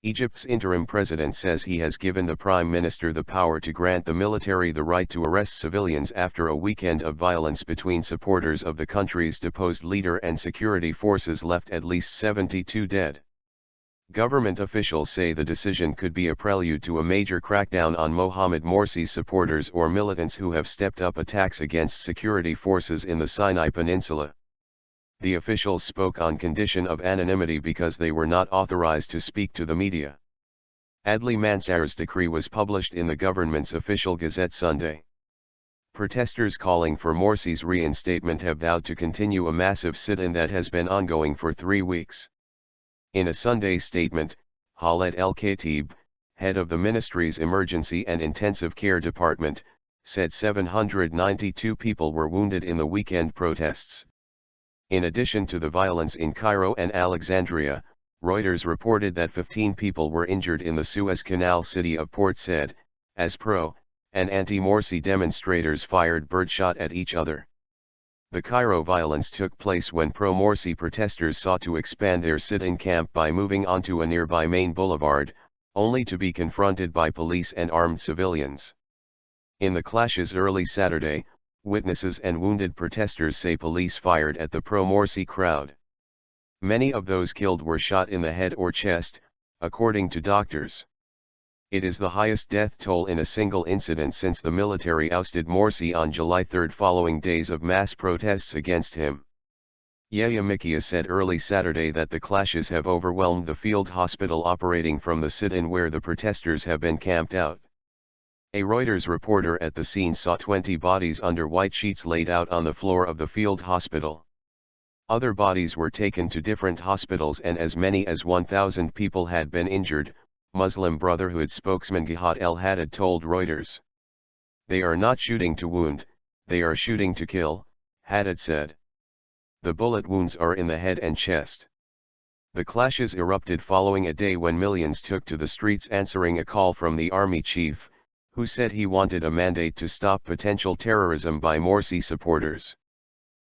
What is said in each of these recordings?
Egypt's interim president says he has given the prime minister the power to grant the military the right to arrest civilians after a weekend of violence between supporters of the country's deposed leader and security forces left at least 72 dead. Government officials say the decision could be a prelude to a major crackdown on Mohammed Morsi's supporters or militants who have stepped up attacks against security forces in the Sinai Peninsula. The officials spoke on condition of anonymity because they were not authorized to speak to the media. Adly Mansour's decree was published in the government's official gazette Sunday. Protesters calling for Morsi's reinstatement have vowed to continue a massive sit-in that has been ongoing for 3 weeks. In a Sunday statement, Khaled el-Khateeb, head of the ministry's Emergency and Intensive Care Department, said 792 people were wounded in the weekend protests. In addition to the violence in Cairo and Alexandria, Reuters reported that 15 people were injured in the Suez Canal city of Port Said, as pro- and anti-Morsi demonstrators fired birdshot at each other. The Cairo violence took place when pro-Morsi protesters sought to expand their sit-in camp by moving onto a nearby main boulevard, only to be confronted by police and armed civilians. In the clashes early Saturday, witnesses and wounded protesters say police fired at the pro-Morsi crowd. Many of those killed were shot in the head or chest, according to doctors. It is the highest death toll in a single incident since the military ousted Morsi on July 3 following days of mass protests against him. Yahya Mikia said early Saturday that the clashes have overwhelmed the field hospital operating from the sit-in where the protesters have been camped out. A Reuters reporter at the scene saw 20 bodies under white sheets laid out on the floor of the field hospital. Other bodies were taken to different hospitals and as many as 1,000 people had been injured, Muslim Brotherhood spokesman Gihad el-Haddad told Reuters. They are not shooting to wound, they are shooting to kill, Haddad said. The bullet wounds are in the head and chest. The clashes erupted following a day when millions took to the streets answering a call from the army chief, who said he wanted a mandate to stop potential terrorism by Morsi supporters.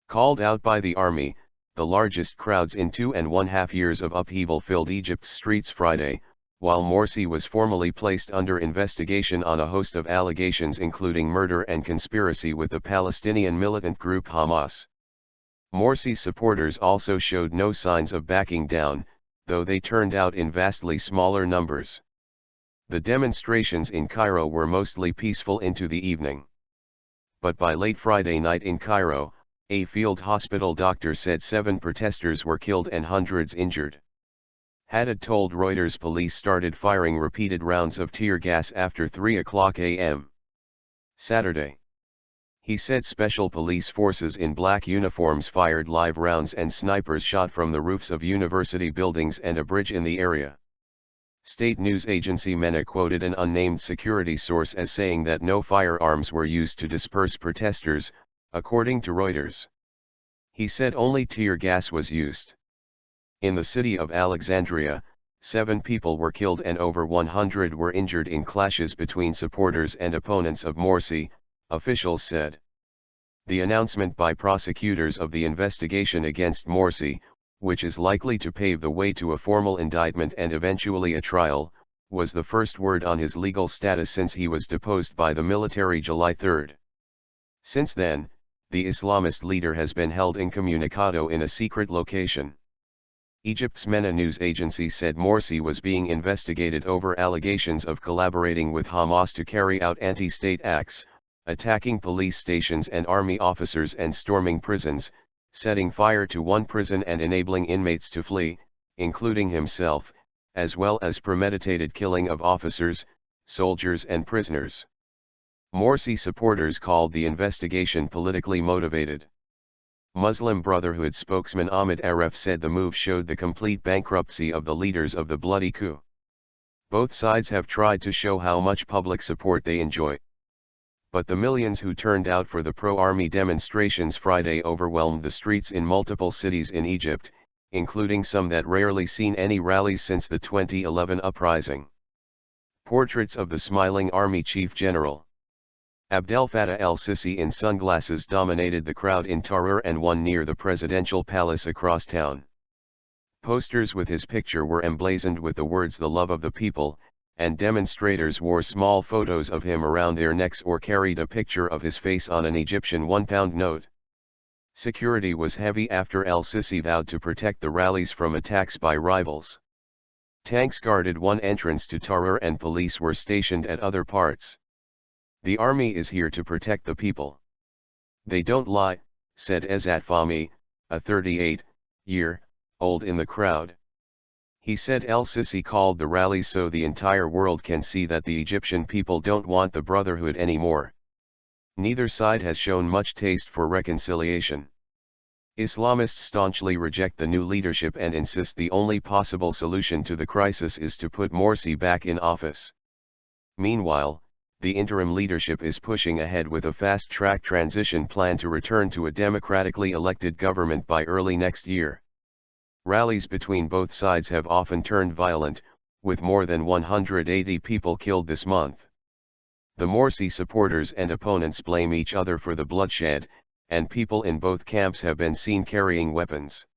Called out by the army, the largest crowds in 2.5 years of upheaval filled Egypt's streets Friday, while Morsi was formally placed under investigation on a host of allegations including murder and conspiracy with the Palestinian militant group Hamas. Morsi's supporters also showed no signs of backing down, though they turned out in vastly smaller numbers. The demonstrations in Cairo were mostly peaceful into the evening. But by late Friday night in Cairo, a field hospital doctor said 7 protesters were killed and hundreds injured. Haddad told Reuters police started firing repeated rounds of tear gas after 3:00 a.m. Saturday. He said special police forces in black uniforms fired live rounds and snipers shot from the roofs of university buildings and a bridge in the area. State news agency MENA quoted an unnamed security source as saying that no firearms were used to disperse protesters, according to Reuters. He said only tear gas was used. In the city of Alexandria, 7 people were killed and over 100 were injured in clashes between supporters and opponents of Morsi, officials said. The announcement by prosecutors of the investigation against Morsi, which is likely to pave the way to a formal indictment and eventually a trial, was the first word on his legal status since he was deposed by the military July 3. Since then, the Islamist leader has been held incommunicado in a secret location. Egypt's MENA news agency said Morsi was being investigated over allegations of collaborating with Hamas to carry out anti-state acts, attacking police stations and army officers and storming prisons, setting fire to one prison and enabling inmates to flee, including himself, as well as premeditated killing of officers, soldiers and prisoners. Morsi supporters called the investigation politically motivated. Muslim Brotherhood spokesman Ahmed Aref said the move showed the complete bankruptcy of the leaders of the bloody coup. Both sides have tried to show how much public support they enjoy. But the millions who turned out for the pro-army demonstrations Friday overwhelmed the streets in multiple cities in Egypt, including some that rarely seen any rallies since the 2011 uprising. Portraits of the smiling army chief general Abdel Fattah el-Sisi in sunglasses dominated the crowd in Tahrir and one near the presidential palace across town. Posters with his picture were emblazoned with the words "the love of the people," and demonstrators wore small photos of him around their necks or carried a picture of his face on an Egyptian £1 note. Security was heavy after el-Sisi vowed to protect the rallies from attacks by rivals. Tanks guarded one entrance to Tahrir and police were stationed at other parts. "The army is here to protect the people. They don't lie," said Izzat Fahmy, a 38-year-old in the crowd. He said el-Sisi called the rallies so the entire world can see that the Egyptian people don't want the brotherhood anymore. Neither side has shown much taste for reconciliation. Islamists staunchly reject the new leadership and insist the only possible solution to the crisis is to put Morsi back in office. Meanwhile, the interim leadership is pushing ahead with a fast-track transition plan to return to a democratically elected government by early next year. Rallies between both sides have often turned violent, with more than 180 people killed this month. The Morsi supporters and opponents blame each other for the bloodshed, and people in both camps have been seen carrying weapons.